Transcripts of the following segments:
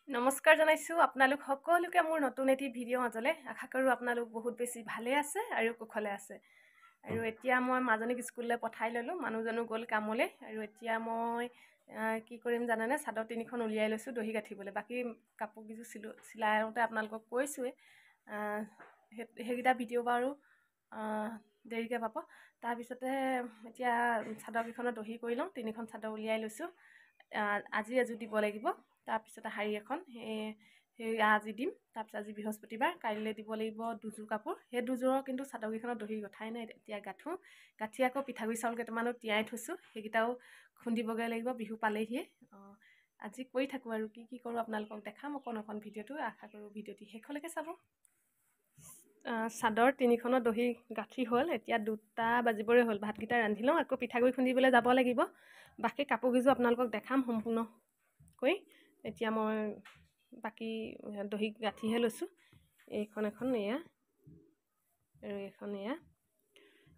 নমস্কাৰ জনাইছোঁ আপোনালোক সকলোকে মোৰ নতুন এটি ভিডিঅ' মাজলৈ। আশা কৰোঁ আপোনালোক বহুত বেছি ভালে আছে আৰু কুশলে আছে। আৰু এতিয়া মই মাজনীক স্কুললৈ পঠাই ল'লোঁ, মানুহজনো গ'ল কামলৈ। আৰু এতিয়া মই কি কৰিম জানেনে, চাদৰ তিনিখন উলিয়াই লৈছোঁ দহি গাঁঠিবলৈ। বাকী কাপোৰকেইযোৰ চিলাওঁতে আপোনালোকক কৈছোঁৱেই, সেইকেইটা ভিডিঅ' বাৰু দেৰিকৈ পাব। তাৰপিছতে এতিয়া চাদৰকেইখনত দহি কৰি লওঁ, তিনিখন চাদৰ উলিয়াই লৈছোঁ। আজি এযোৰ দিব লাগিব, তাৰপিছতে শাৰী এখন সেই আজি দিম। তাৰপিছত আজি বৃহস্পতিবাৰ, কাইলৈ দিব লাগিব দুযোৰ কাপোৰ। সেই দুযোৰৰ কিন্তু চাদৰকেইখনত দহি গঠাই নাই, এতিয়া গাঁঠোঁ। গাঁঠি আকৌ পিঠাগুড়ি চাউল কেইটামানো তিয়াই থৈছোঁ, সেইকেইটাও খুন্দিবগৈ লাগিব, বিহু পালেহিয়ে। আজি কৰি থাকোঁ আৰু কি কৰোঁ আপোনালোকক দেখাম অকণ ভিডিঅ'টো। আশা কৰোঁ ভিডিঅ'টি শেষলৈকে চাব। চাদৰ তিনিখনত দহি গাঁঠি হ'ল, এতিয়া 2টা বাজিবৰে হ'ল। ভাতকেইটা ৰান্ধি লওঁ, আকৌ পিঠাগুড়ি খুন্দিবলৈ যাব লাগিব। বাকী কাপোৰকেইযোৰ আপোনালোকক দেখাম সম্পূৰ্ণকৈ। এতিয়া মই বাকী দহি গাঁঠিহে লৈছোঁ। এইখন এখন এয়া আৰু এইখন এয়া।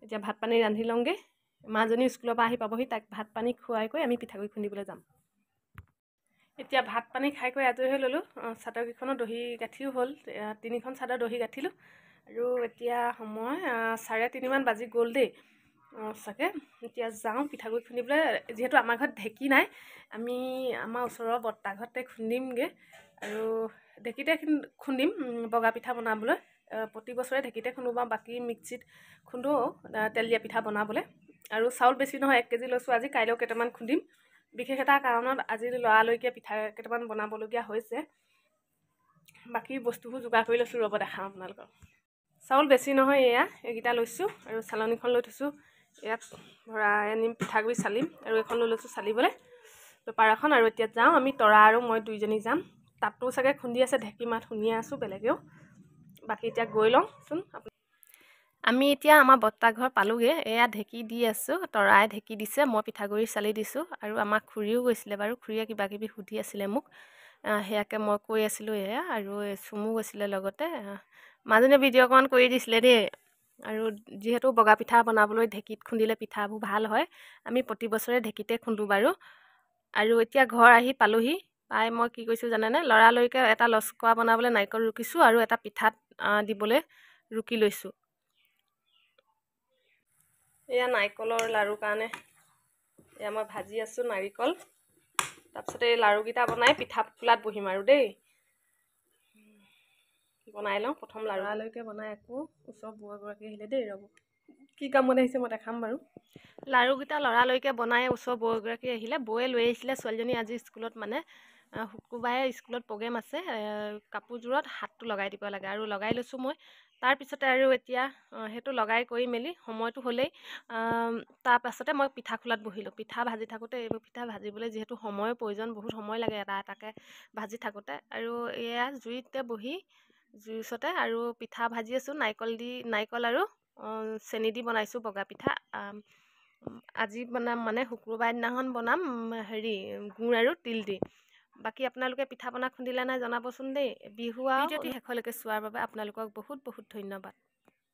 এতিয়া ভাত পানী ৰান্ধি লওঁগৈ। মাজনী স্কুলৰ পৰা আহি পাবহি, তাক ভাত পানী খুৱাই কৰি আমি পিঠাগুড়ি খুন্দিবলৈ যাম। এতিয়া ভাত পানী খাই কৰি আজৰি হৈ ল'লোঁ। চাদৰকেইখনৰ দহি গাঁঠিও হ'ল, 3খন চাদৰ দহি গাঁঠিলোঁ। আৰু এতিয়া সময় 3:30মান বাজি গ'ল দেই চাগে। এতিয়া যাওঁ পিঠাগুড়ি খুন্দিবলৈ। যিহেতু আমাৰ ঘৰত ঢেঁকী নাই, আমি আমাৰ ওচৰৰ বৰ্তা ঘৰতে খুন্দিমগৈ। আৰু ঢেঁকীতে খুন্দিম বগা পিঠা বনাবলৈ। প্ৰতি বছৰে ঢেঁকীতে খুন্দো, বা বাকী মিক্সিত খুন্দো তেল দিয়া পিঠা বনাবলৈ। আৰু চাউল বেছি নহয়, 1 কেজি লৈছোঁ আজি, কাইলৈও কেইটামান খুন্দিম। বিশেষ এটা কাৰণত আজি লৰালৰিকৈ পিঠা কেইটামান বনাবলগীয়া হৈছে। বাকী বস্তুবোৰ যোগাৰ কৰি লৈছোঁ, ৰ'ব দেখাম আপোনালোকক। চাউল বেছি নহয়, এইকেইটা লৈছোঁ। আৰু চালনীখন লৈ থৈছোঁ, ইয়াত ভৰাই আনিম পিঠাগুড়ি চালিম। আৰু এখন লৈ লৈছোঁ চালিবলৈ পেপাৰ এখন। আৰু এতিয়া যাওঁ আমি, তৰা আৰু মই দুইজনী যাম। তাতো চাগে খুন্দি আছে, ঢেঁকী মাত শুনিয়ে আছোঁ বেলেগেও। বাকী এতিয়া গৈ লওঁচোন। আমি এতিয়া আমাৰ বৰ্তা ঘৰ পালোঁগৈ। এয়া ঢেঁকী দি আছোঁ, তৰাই ঢেঁকী দিছে, মই পিঠাগুড়ি চালি দিছোঁ। আৰু আমাক খুৰীও গৈছিলে বাৰু, খুৰীয়ে কিবা কিবি সুধি আছিলে মোক, সেয়াকে মই কৈ আছিলোঁ এয়া। আৰু চুমু গৈছিলে লগতে। মাজনীয়ে ভিডিঅ' অকণমান কৰি দিছিলে দেই। আৰু যিহেতু বগা পিঠা বনাবলৈ ঢেঁকীত খুন্দিলে পিঠাবোৰ ভাল হয়, আমি প্ৰতি বছৰে ঢেঁকীতে খুন্দো বাৰু। আৰু এতিয়া ঘৰ আহি পালোঁহি। পাই মই কি কৰিছোঁ জানেনে, লৰালৰিকৈ এটা লস্কৰা বনাবলৈ নাৰিকল ৰুকিছোঁ, আৰু এটা পিঠাত দিবলৈ ৰুকি লৈছোঁ। এয়া নাৰিকলৰ লাড়ুৰ কাৰণে এয়া মই ভাজি আছোঁ নাৰিকল। তাৰপিছতে এই লাড়ুকেইটা বনাই পিঠা খোলাত বহিম আৰু দেই। বনাই লওঁ প্ৰথম লৰালৰিকৈ বনাই, আকৌ ওচৰৰ বৌ এগৰাকী আহিলে দেই, ৰ'ব কি কামত আহিছে মই দেখাম বাৰু। লাড়ুকেইটা লৰালৰিকৈ বনাই ওচৰৰ বৌ এগৰাকী আহিলে, বৌয়ে লৈ আহিছিলে ছোৱালীজনী আজি স্কুলত, মানে শুকুৰবাৰে স্কুলত প্ৰগ্ৰেম আছে। কাপোৰযোৰত হাতটো লগাই দিব লাগে, আৰু লগাই লৈছোঁ মই। তাৰপিছতে আৰু এতিয়া সেইটো লগাই কৰি মেলি সময়টো হ'লেই, তাৰপাছতে মই পিঠা খোলাত বহিলোঁ। পিঠা ভাজি থাকোঁতে, এইবোৰ পিঠা ভাজিবলৈ যিহেতু সময়ৰ প্ৰয়োজন, বহুত সময় লাগে এটা এটাকৈ ভাজি থাকোঁতে। আৰু এয়া জুইতে বহি, জুইৰ ওচৰতে আৰু পিঠা ভাজি আছোঁ। নাৰিকল আৰু চেনি দি বনাইছোঁ বগা পিঠা। আজি বনাম, মানে শুকুৰবাৰ দিনাখন বনাম গুড় আৰু তিল দি। বাকী আপোনালোকে পিঠা পনা খুন্দিলে নাই জনাবচোন দেই। বিহু আৰু ভিডিঅ'টি শেষলৈকে চোৱাৰ বাবে আপোনালোকক বহুত বহুত ধন্যবাদ।